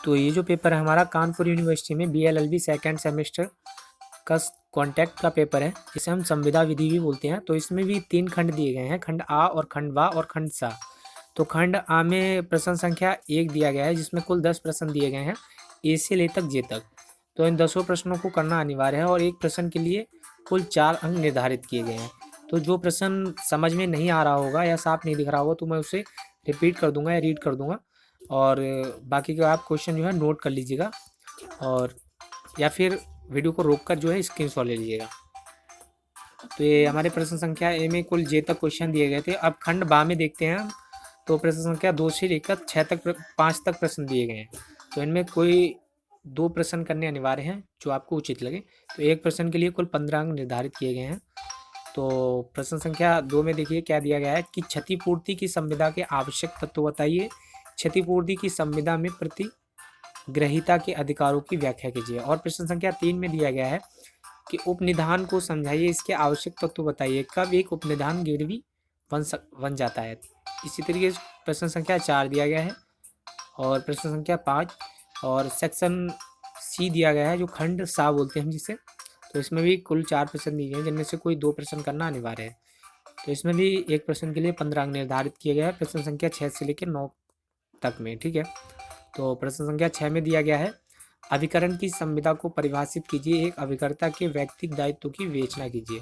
तो ये जो पेपर है हमारा कानपुर यूनिवर्सिटी में BLLB सेकेंड सेमेस्टर का कॉन्टैक्ट का पेपर है, इसे हम संविदा विधि भी बोलते हैं। तो इसमें भी 3 खंड दिए गए हैं, खंड आ और खंड बा और खंड सा। तो खंड आ में प्रश्न संख्या 1 दिया गया है, जिसमें कुल 10 प्रश्न दिए गए हैं, ए से ले तक जे तक। तो इन 10 प्रश्नों को करना अनिवार्य है और एक प्रश्न के लिए कुल 4 अंक निर्धारित किए गए हैं। तो जो प्रश्न समझ में नहीं आ रहा होगा या साफ नहीं दिख रहा होगा तो मैं उसे रिपीट कर दूंगा या रीड कर दूंगा, और बाकी का आप क्वेश्चन जो है नोट कर लीजिएगा, और या फिर वीडियो को रोककर जो है स्क्रीनशॉट ले लीजिएगा। तो ये हमारे प्रश्न संख्या ए में कुल जे तक क्वेश्चन दिए गए थे। अब खंड बा में देखते हैं हम। तो प्रश्न संख्या 2 से लेकर 5 तक प्रश्न दिए गए हैं। तो इनमें कोई 2 प्रश्न करने अनिवार्य हैं जो आपको उचित लगे। तो एक प्रश्न के लिए कुल 15 अंक निर्धारित किए गए हैं। तो प्रश्न संख्या 2 में देखिए क्या दिया गया है कि क्षतिपूर्ति की संविदा के आवश्यक तत्व बताइए। क्षतिपूर्ति की संविदा में प्रतिग्रहीता के अधिकारों की व्याख्या कीजिए। और प्रश्न संख्या 3 में दिया गया है कि उपनिधान को समझाइए, इसके आवश्यक तत्व बताइए, कब एक उपनिधान गिरवी बन जाता है। इसी तरीके से प्रश्न संख्या 4 दिया गया है और प्रश्न संख्या 5 और सेक्शन सी दिया गया है जो खंड सा बोलते हैं हम जिसे। तो इसमें भी कुल 4 प्रश्न दिए गए हैं, जिनमें से कोई 2 प्रश्न करना अनिवार्य है। तो इसमें भी एक प्रश्न के लिए 15 अंक निर्धारित किए गए हैं, प्रश्न संख्या 6 से लेकर 9 तक में। ठीक है। तो प्रश्न संख्या 6 में दिया गया है अभिकरण की संविदा को परिभाषित कीजिए, एक अभिकर्ता के व्यक्तिगत दायित्व की विवेचना कीजिए।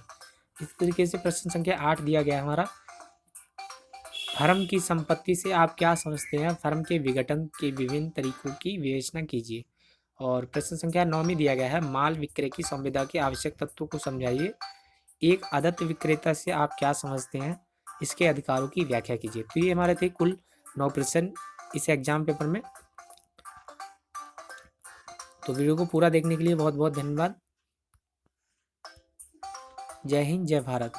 इस तरीके से प्रश्न संख्या 8 दिया गया है हमारा, फर्म की संपत्ति से आप क्या समझते हैं, फर्म के विघटन के विभिन्न तरीकों की विवेचना कीजिए। और प्रश्न संख्या 9 में दिया गया है माल विक्रय की संविदा के आवश्यक तत्वों को समझाइए, एक आदत विक्रेता से आप क्या समझते हैं, इसके अधिकारों की व्याख्या कीजिए। तो ये हमारे थे कुल 9 प्रश्न इस एग्जाम पेपर में। तो वीडियो को पूरा देखने के लिए बहुत बहुत धन्यवाद। जय हिंद, जय भारत।